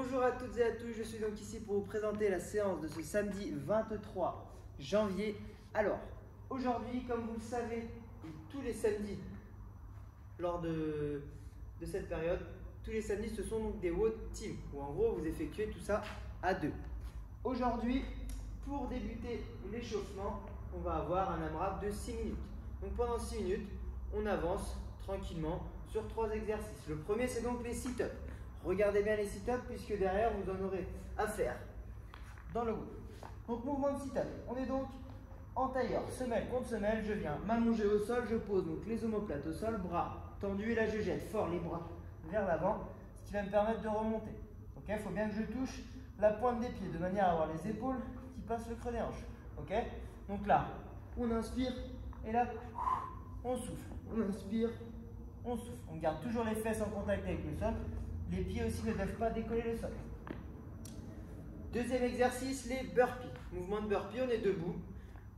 Bonjour à toutes et à tous, je suis donc ici pour vous présenter la séance de ce samedi 23 janvier. Alors, aujourd'hui, comme vous le savez, tous les samedis, lors de cette période, tous les samedis, ce sont donc des WOD Team, où en gros, vous effectuez tout ça à deux. Aujourd'hui, pour débuter l'échauffement, on va avoir un AMRAP de 6 minutes. Donc pendant 6 minutes, on avance tranquillement sur 3 exercices. Le premier, c'est donc les sit-ups. Regardez bien les sit-ups puisque derrière, vous en aurez à faire dans le WOD. Donc mouvement de sit-up. On est donc en tailleur, semelle contre semelle. Je viens m'allonger au sol, je pose donc les omoplates au sol, bras tendus et là je jette fort les bras vers l'avant, ce qui va me permettre de remonter. Ok, il faut bien que je touche la pointe des pieds de manière à avoir les épaules qui passent le creux des hanches. Ok, donc là, on inspire et là, on souffle. On inspire, on souffle. On garde toujours les fesses en contact avec le sol. Les pieds aussi ne doivent pas décoller le sol. Deuxième exercice, les burpees. Mouvement de burpee, on est debout.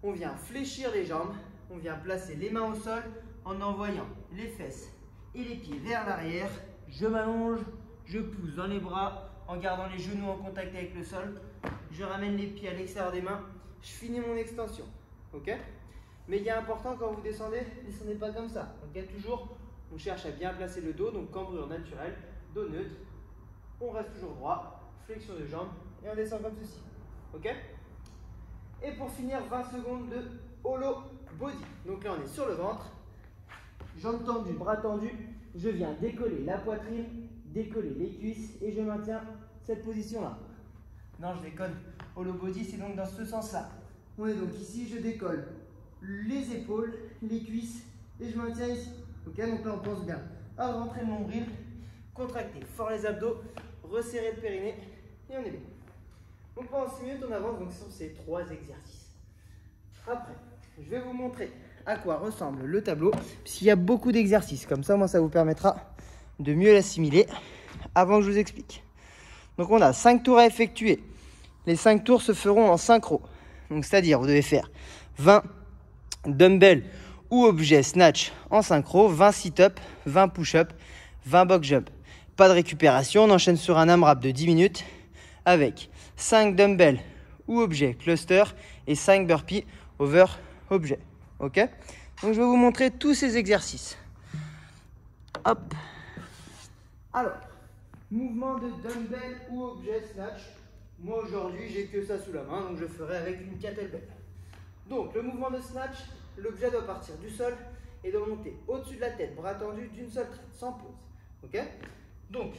On vient fléchir les jambes. On vient placer les mains au sol en envoyant les fesses et les pieds vers l'arrière. Je m'allonge, je pousse dans les bras en gardant les genoux en contact avec le sol. Je ramène les pieds à l'extérieur des mains. Je finis mon extension. Ok ? Mais il est important quand vous descendez, descendez pas comme ça. Ok ? Toujours, on cherche à bien placer le dos, donc cambrure naturelle. Dos neutre, on reste toujours droit, flexion de jambes et on descend comme ceci. Ok? Et pour finir, 20 secondes de hollow body. Donc là, on est sur le ventre, jambes tendues, bras tendus. Je viens décoller la poitrine, décoller les cuisses et je maintiens cette position-là. Non, je déconne. Hollow body, c'est donc dans ce sens-là. On est donc ici, je décolle les épaules, les cuisses et je maintiens ici. Ok? Donc là, on pense bien à rentrer le nombril. Contracter fort les abdos, resserrer le périnée et on est bien. Donc pendant 6 minutes, on avance donc sur ces 3 exercices. Après, je vais vous montrer à quoi ressemble le tableau, puisqu'il y a beaucoup d'exercices. Comme ça, moi, ça vous permettra de mieux l'assimiler avant que je vous explique. Donc on a 5 tours à effectuer. Les 5 tours se feront en synchro. Donc c'est-à-dire, vous devez faire 20 dumbbells ou objets snatch en synchro, 20 sit-up, 20 push-up, 20 box jump. Pas de récupération, on enchaîne sur un AMRAP de 10 minutes avec 5 dumbbells ou objets cluster et 5 burpees over objet. Ok? Donc je vais vous montrer tous ces exercices. Hop. Alors, mouvement de dumbbell ou objet snatch. Moi aujourd'hui, j'ai que ça sous la main, donc je ferai avec une kettlebell. Donc le mouvement de snatch, l'objet doit partir du sol et doit monter au-dessus de la tête, bras tendus d'une seule traite, sans pause. Ok? Donc,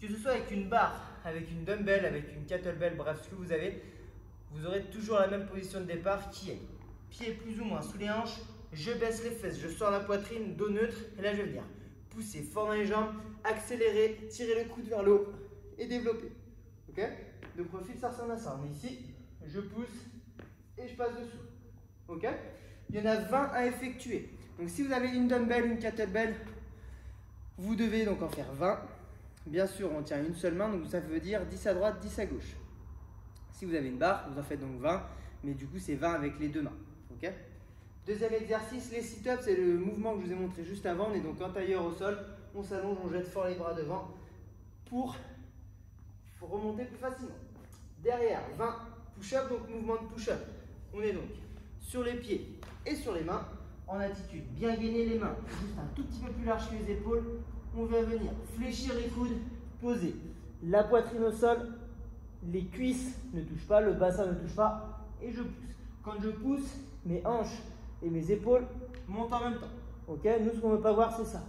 que ce soit avec une barre, avec une dumbbell, avec une kettlebell, bref, ce que vous avez, vous aurez toujours la même position de départ qui est pieds plus ou moins sous les hanches, je baisse les fesses, je sors la poitrine, dos neutre, et là je vais venir pousser fort dans les jambes, accélérer, tirer le coude vers le haut et développer. Ok? De profil, ça ressemble à ça. On est ici, je pousse et je passe dessous. Ok? Il y en a 20 à effectuer. Donc si vous avez une dumbbell, une kettlebell, vous devez donc en faire 20. Bien sûr, on tient une seule main, donc ça veut dire 10 à droite, 10 à gauche. Si vous avez une barre, vous en faites donc 20, mais du coup, c'est 20 avec les deux mains. Okay? Deuxième exercice, les sit-ups, c'est le mouvement que je vous ai montré juste avant. On est donc en tailleur au sol, on s'allonge, on jette fort les bras devant pour remonter plus facilement. Derrière, 20 push-ups, donc mouvement de push-up. On est donc sur les pieds et sur les mains. En attitude, bien gainer les mains, juste un tout petit peu plus large que les épaules. On va venir fléchir les coudes, poser la poitrine au sol, les cuisses ne touchent pas, le bassin ne touche pas et je pousse. Quand je pousse, mes hanches et mes épaules montent en même temps. Ok? Nous, ce qu'on ne veut pas voir, c'est ça.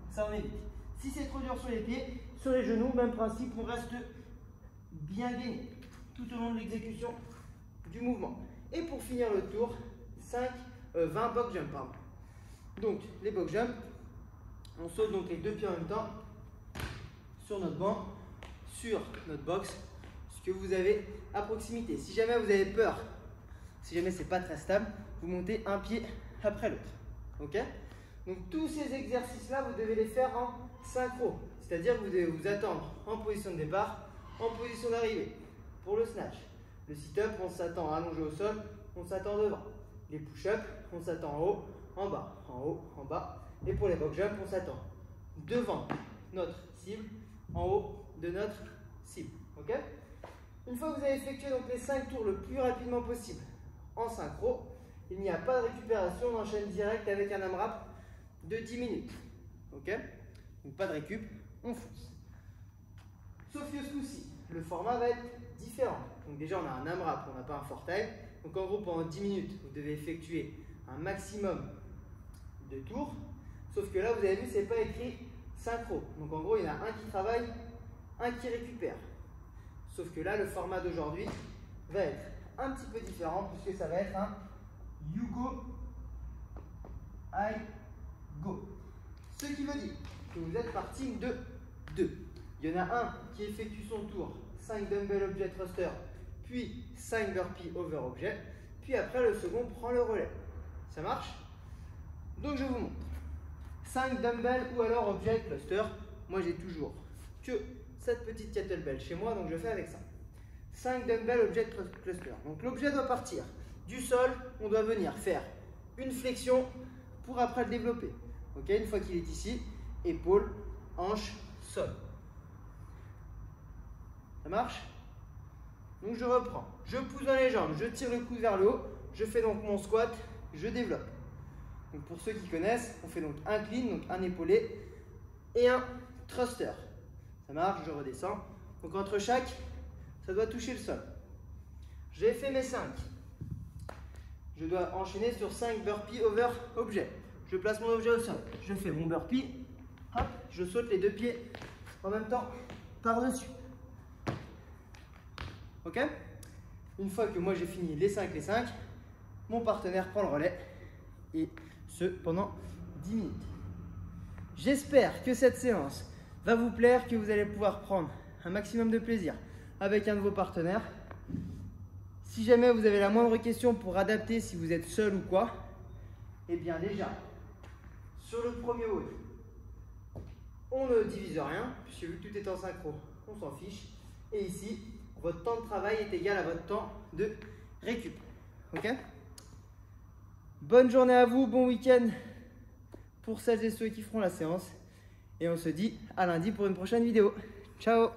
Ça, on évite. Si c'est trop dur sur les pieds, sur les genoux, même principe, on reste bien gainé tout au long de l'exécution du mouvement. Et pour finir le tour, 20 box jump, pardon. Donc, les box jump, on saute donc les deux pieds en même temps sur notre banc, sur notre box, ce que vous avez à proximité. Si jamais vous avez peur, si jamais c'est pas très stable, vous montez un pied après l'autre. Ok? Donc, tous ces exercices-là, vous devez les faire en synchro. C'est-à-dire que vous devez vous attendre en position de départ, en position d'arrivée. Pour le snatch, le sit-up, on s'attend allongé au sol, on s'attend devant. Les push-ups, on s'attend en haut, en bas, en haut, en bas. Et pour les box jump, on s'attend devant notre cible, en haut de notre cible. Ok? Une fois que vous avez effectué donc les 5 tours le plus rapidement possible en synchro, il n'y a pas de récupération, on enchaîne direct avec un AMRAP de 10 minutes. Ok? Donc pas de récup, on fonce. Sauf que ce coup-ci, le format va être différent. Donc déjà, on a un AMRAP, on n'a pas un FORTIME. Donc en gros, pendant 10 minutes, vous devez effectuer un maximum de tours. Sauf que là, vous avez vu, c'est pas écrit synchro. Donc en gros, il y en a un qui travaille, un qui récupère. Sauf que là, le format d'aujourd'hui va être un petit peu différent puisque ça va être un You go, I go. Ce qui veut dire que vous êtes par team de 2. Il y en a un qui effectue son tour, 5 dumbbell objet thruster, puis 5 burpees over objet, puis après le second prend le relais. Ça marche? Donc je vous montre. 5 dumbbell ou alors objet thruster. Moi j'ai toujours que cette petite kettlebell chez moi, donc je fais avec ça. 5 dumbbell objet cluster. Donc l'objet doit partir du sol, on doit venir faire une flexion pour après le développer. Ok, une fois qu'il est ici, épaule, hanche, sol. Ça marche? Donc je reprends, je pousse dans les jambes, je tire le coude vers le haut, je fais donc mon squat, je développe. Donc pour ceux qui connaissent, on fait donc un clean, donc un épaulé et un thruster. Ça marche, je redescends. Donc entre chaque, ça doit toucher le sol. J'ai fait mes 5. Je dois enchaîner sur 5 burpees over objet. Je place mon objet au sol, je fais mon burpee, hop, je saute les 2 pieds en même temps par-dessus. Ok? Une fois que moi j'ai fini les 5, mon partenaire prend le relais et ce pendant 10 minutes. J'espère que cette séance va vous plaire, que vous allez pouvoir prendre un maximum de plaisir avec un de vos partenaires. Si jamais vous avez la moindre question pour adapter si vous êtes seul ou quoi, eh bien déjà, sur le premier hold, on ne divise rien, puisque vu que tout est en synchro, on s'en fiche. Et ici, votre temps de travail est égal à votre temps de récup. Ok? Bonne journée à vous, bon week-end pour celles et ceux qui feront la séance. Et on se dit à lundi pour une prochaine vidéo. Ciao!